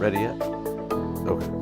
ready yet? Okay.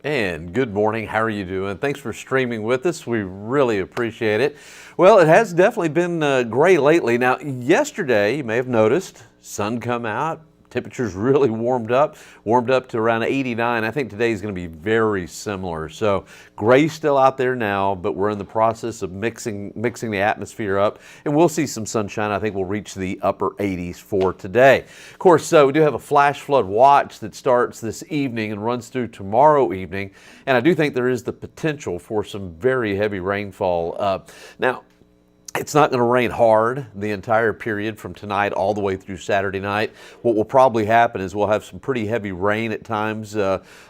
And good morning. How are you doing? Thanks for streaming with us. We really appreciate it. Well, it has definitely been gray lately. Now, yesterday, you may have noticed, sun come out. Temperatures really warmed up to around 89. I think today is going to be very similar. So gray still out there now, but we're in the process of mixing the atmosphere up, and we'll see some sunshine. I think we'll reach the upper 80s for today. Of course, we do have a flash flood watch that starts this evening and runs through tomorrow evening, and I do think there is the potential for some very heavy rainfall. Now, it's not going to rain hard the entire period from tonight all the way through Saturday night. What will probably happen is we'll have some pretty heavy rain at times,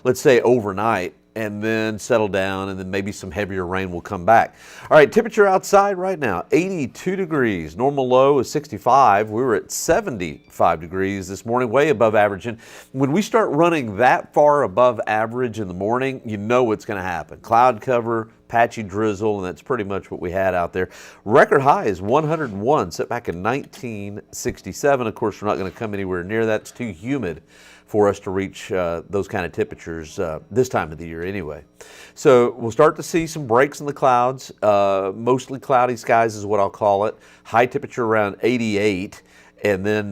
let's say overnight, and then settle down, and then maybe some heavier rain will come back. All right, temperature outside right now, 82 degrees. Normal low is 65. We were at 75 degrees this morning, way above average. And when we start running that far above average in the morning, you know what's going to happen. Cloud cover, patchy drizzle, and that's pretty much what we had out there. Record high is 101, set back in 1967. Of course, we're not going to come anywhere near that. It's too humid for us to reach those kind of temperatures this time of the year anyway. So we'll start to see some breaks in the clouds. Mostly cloudy skies is what I'll call it. High temperature around 88. And then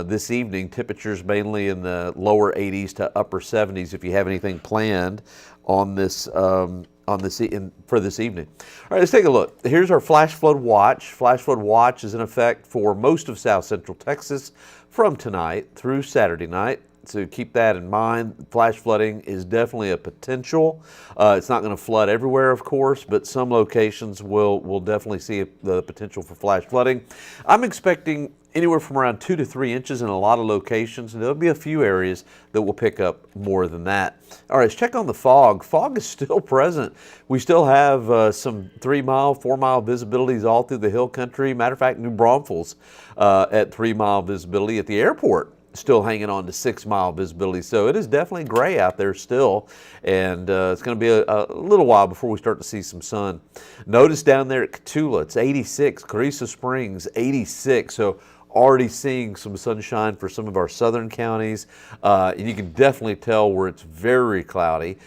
this evening, temperatures mainly in the lower 80s to upper 70s if you have anything planned on this for this evening. All right, let's take a look. Here's our flash flood watch. Flash flood watch is in effect for most of south central Texas from tonight through Saturday night. So keep that in mind. Flash flooding is definitely a potential. It's not going to flood everywhere, of course, but some locations will definitely see the potential for flash flooding. I'm expecting anywhere from around 2 to 3 inches in a lot of locations, and there'll be a few areas that will pick up more than that. All right, let's check on the fog. Fog is still present. We still have some 3-mile, 4-mile visibilities all through the hill country. Matter of fact, New Braunfels at 3-mile visibility. At the airport, still hanging on to 6-mile visibility. So it is definitely gray out there still, and it's going to be a little while before we start to see some sun. Notice down there at Cotulla, it's 86, Carrizo Springs, 86. So already seeing some sunshine for some of our southern counties. And you can definitely tell where it's very cloudy.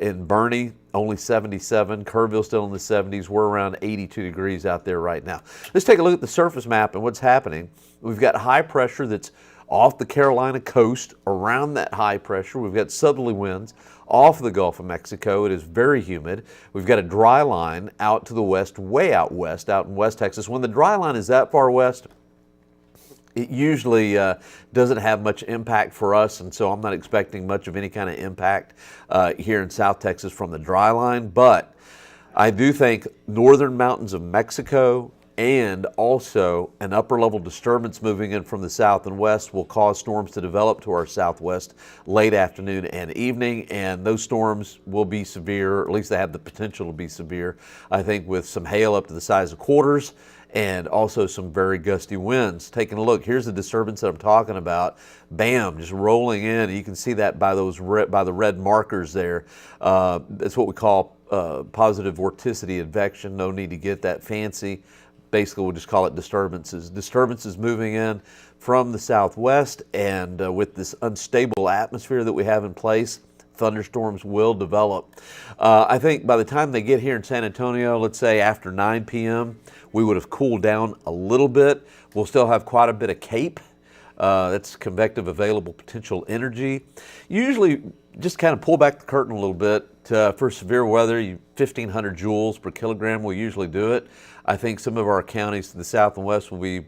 In Bernie, only 77. Kerrville still in the 70s. We're around 82 degrees out there right now. Let's take a look at the surface map and what's happening. We've got high pressure that's off the Carolina coast. Around that high pressure, we've got southerly winds off the Gulf of Mexico. It is very humid. We've got a dry line out to the west, way out west, out in West Texas. When the dry line is that far west, it usually doesn't have much impact for us, and so I'm not expecting much of any kind of impact here in South Texas from the dry line. But I do think northern mountains of Mexico and also an upper level disturbance moving in from the south and west will cause storms to develop to our southwest late afternoon and evening, and those storms will be severe, or at least they have the potential to be severe, I think, with some hail up to the size of quarters and also some very gusty winds. Taking a look, here's the disturbance that I'm talking about. Bam, just rolling in. You can see that by the red markers there. That's what we call positive vorticity advection. No need to get that fancy. Basically, we'll just call it disturbances. Disturbances moving in from the southwest, and with this unstable atmosphere that we have in place, thunderstorms will develop. I think by the time they get here in San Antonio, let's say after 9 p.m., we would have cooled down a little bit. We'll still have quite a bit of CAPE. That's convective available potential energy. Usually, just kind of pull back the curtain a little bit. For severe weather, 1,500 joules per kilogram will usually do it. I think some of our counties to the south and west will be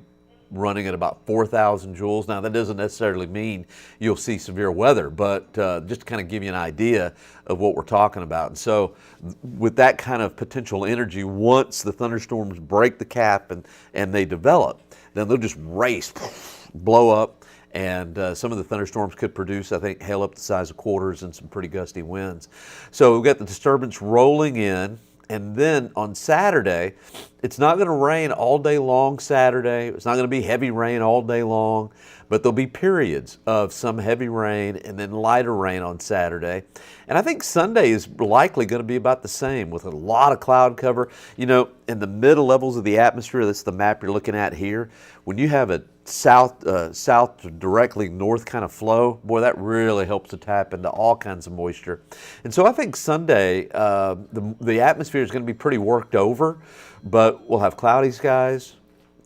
running at about 4,000 joules. Now, that doesn't necessarily mean you'll see severe weather, but just to kind of give you an idea of what we're talking about. And so with that kind of potential energy, once the thunderstorms break the cap and they develop, then they'll just race, blow up, and some of the thunderstorms could produce, I think, hail up the size of quarters and some pretty gusty winds. So we've got the disturbance rolling in. And then on Saturday, it's not going to rain all day long Saturday. It's not going to be heavy rain all day long, but there'll be periods of some heavy rain and then lighter rain on Saturday. And I think Sunday is likely going to be about the same with a lot of cloud cover. You know, in the middle levels of the atmosphere, that's the map you're looking at here. When you have a south to directly north kind of flow, boy, that really helps to tap into all kinds of moisture. And so I think Sunday, the atmosphere is going to be pretty worked over, but we'll have cloudy skies,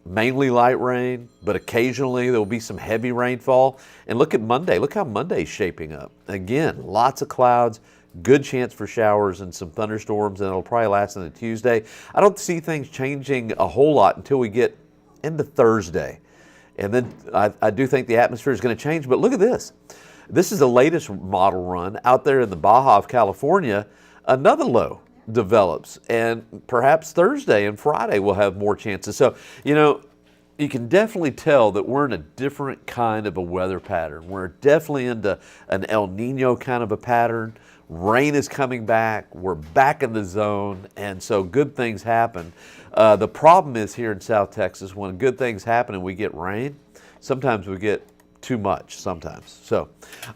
mainly light rain, but occasionally there will be some heavy rainfall. And look at Monday. Look how Monday's shaping up. Again, lots of clouds, good chance for showers and some thunderstorms, and it'll probably last into Tuesday. I don't see things changing a whole lot until we get into Thursday. And then I do think the atmosphere is going to change. But look at this. This is the latest model run out there in the Baja of California. Another low develops, and perhaps Thursday and Friday we'll have more chances. So, you know, you can definitely tell that we're in a different kind of a weather pattern. We're definitely into an El Nino kind of a pattern. Rain is coming back. We're back in the zone, and so good things happen. The problem is here in South Texas, when good things happen and we get rain, sometimes we get too much sometimes. So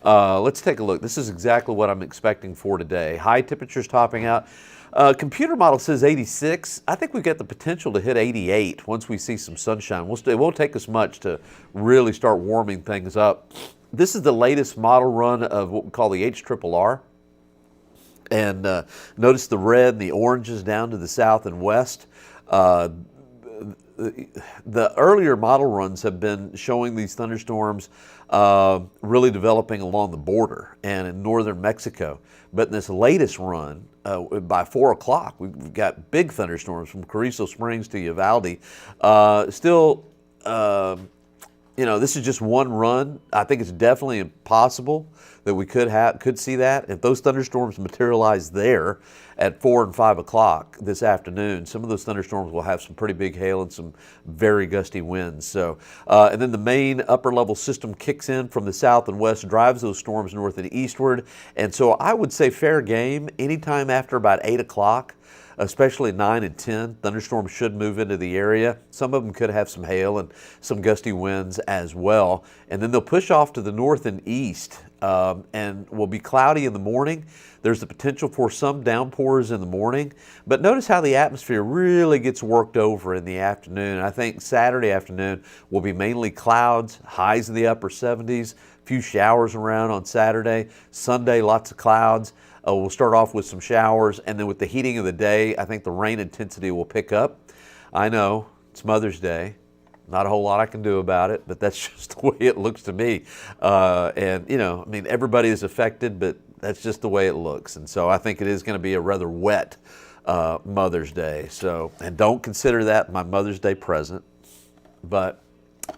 let's take a look. This is exactly what I'm expecting for today. High temperatures topping out. Computer model says 86. I think we've got the potential to hit 88 once we see some sunshine. It won't take us much to really start warming things up. This is the latest model run of what we call the HRRR. And notice the red and the oranges down to the south and west. The earlier model runs have been showing these thunderstorms really developing along the border and in northern Mexico. But in this latest run, by 4 o'clock, we've got big thunderstorms from Carrizo Springs to Uvalde. You know, this is just one run. I think it's definitely impossible that we could see that. If those thunderstorms materialize there at 4 and 5 o'clock this afternoon, some of those thunderstorms will have some pretty big hail and some very gusty winds. So, and then the main upper level system kicks in from the south and west, drives those storms north and eastward. And so I would say fair game anytime after about 8 o'clock. Especially 9 and 10, thunderstorms should move into the area. Some of them could have some hail and some gusty winds as well. And then they'll push off to the north and east and will be cloudy in the morning. There's the potential for some downpours in the morning. But notice how the atmosphere really gets worked over in the afternoon. I think Saturday afternoon will be mainly clouds, highs in the upper 70s, a few showers around on Saturday. Sunday, lots of clouds. We'll start off with some showers, and then with the heating of the day, I think the rain intensity will pick up. I know, it's Mother's Day. Not a whole lot I can do about it, but that's just the way it looks to me. And, you know, I mean, everybody is affected, but that's just the way it looks. And so I think it is going to be a rather wet Mother's Day. So, and don't consider that my Mother's Day present, but,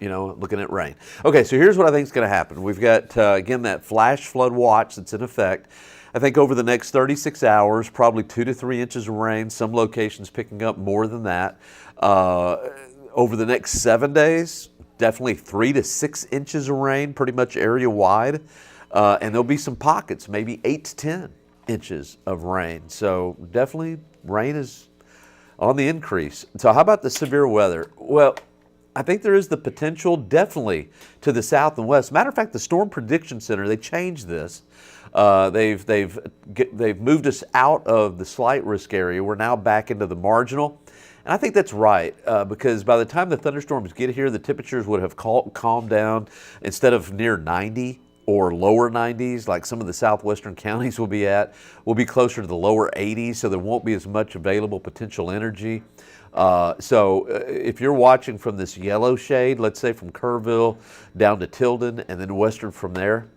you know, looking at rain. Okay, so here's what I think is going to happen. We've got, again, that flash flood watch that's in effect. I think over the next 36 hours, probably 2 to 3 inches of rain, some locations picking up more than that. Over the next 7 days, definitely 3 to 6 inches of rain, pretty much area wide. And there'll be some pockets, maybe 8 to 10 inches of rain. So definitely rain is on the increase. So how about the severe weather? Well, I think there is the potential definitely to the south and west. Matter of fact, the Storm Prediction Center, they changed this. They've moved us out of the slight risk area. We're now back into the marginal. And I think that's right because by the time the thunderstorms get here, the temperatures would have calmed down. Instead of near 90 or lower 90s, like some of the southwestern counties will be at, we'll be closer to the lower 80s, so there won't be as much available potential energy. So if you're watching from this yellow shade, let's say from Kerrville down to Tilden and then western from there,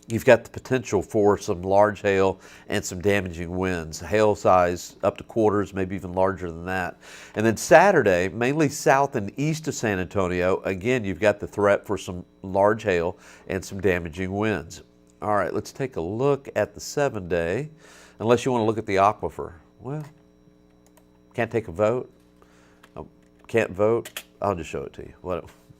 you've got the potential for some large hail and some damaging winds. Hail size up to quarters, maybe even larger than that. And then Saturday, mainly south and east of San Antonio, again, you've got the threat for some large hail and some damaging winds. All right, let's take a look at the 7-day, unless you want to look at the aquifer. Well, can't take a vote? Oh, can't vote? I'll just show it to you.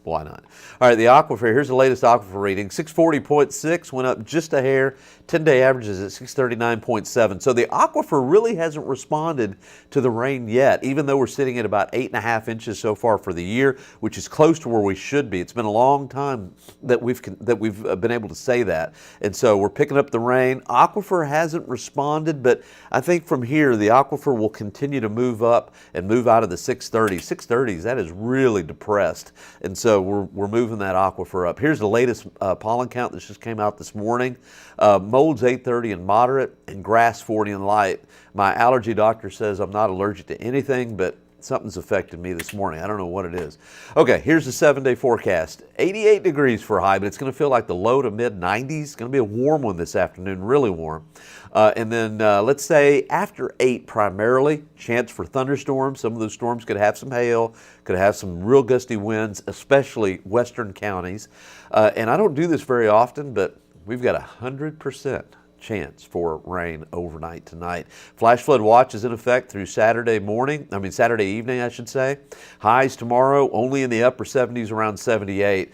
Why not? All right, the aquifer, here's the latest aquifer reading. 640.6, went up just a hair. 10-day average is at 639.7. So the aquifer really hasn't responded to the rain yet, even though we're sitting at about 8.5 inches so far for the year, which is close to where we should be. It's been a long time that we've been able to say that. And so we're picking up the rain. Aquifer hasn't responded, but I think from here, the aquifer will continue to move up and move out of the 630s. 630s, that is really depressed. And so we're moving that aquifer up. Here's the latest pollen count that just came out this morning. Mold's 830 and moderate, and grass 40 and light. My allergy doctor says I'm not allergic to anything, but something's affected me this morning. I don't know what it is. Okay, here's the 7-day forecast. 88 degrees for a high, but it's going to feel like the low to mid 90s. It's going to be a warm one this afternoon, really warm. And then let's say after 8 primarily, chance for thunderstorms. Some of those storms could have some hail, could have some real gusty winds, especially western counties. And I don't do this very often, but we've got 100% chance for rain overnight tonight. Flash flood watch is in effect through Saturday evening, I should say. Highs tomorrow only in the upper 70s, around 78.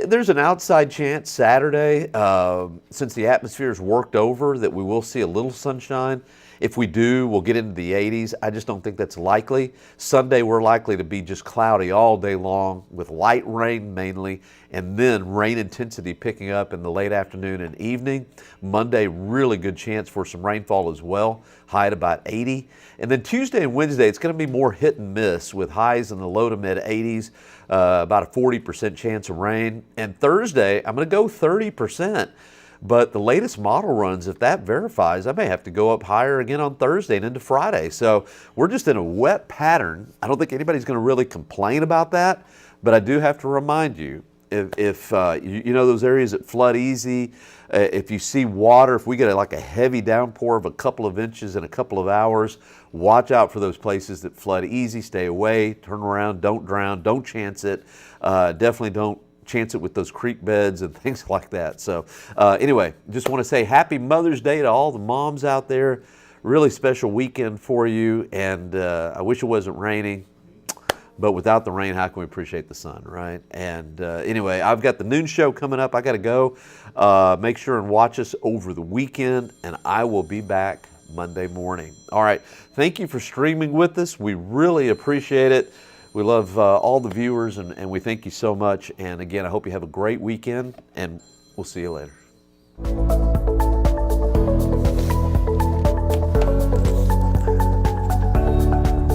There's an outside chance Saturday, since the atmosphere's worked over, that we will see a little sunshine. If we do, we'll get into the 80s. I just don't think that's likely. Sunday, we're likely to be just cloudy all day long with light rain mainly, and then rain intensity picking up in the late afternoon and evening. Monday, really good chance for some rainfall as well, high at about 80. And then Tuesday and Wednesday, it's going to be more hit and miss with highs in the low to mid 80s, about a 40% chance of rain. And Thursday, I'm going to go 30%. But the latest model runs, if that verifies, I may have to go up higher again on Thursday and into Friday. So we're just in a wet pattern. I don't think anybody's going to really complain about that. But I do have to remind you, if you know those areas that flood easy, if you see water, if we get like a heavy downpour of a couple of inches in a couple of hours, watch out for those places that flood easy. Stay away, turn around, don't drown, don't chance it. Definitely don't chance it with those creek beds and things like that. So anyway, just want to say happy Mother's Day to all the moms out there. Really special weekend for you, and I wish it wasn't raining, but without the rain, how can we appreciate the sun, right? And anyway, I've got the noon show coming up. I got to go. Make sure and watch us over the weekend, and I will be back Monday morning. All right, thank you for streaming with us. We really appreciate it. We love all the viewers, and we thank you so much. And again, I hope you have a great weekend, and we'll see you later.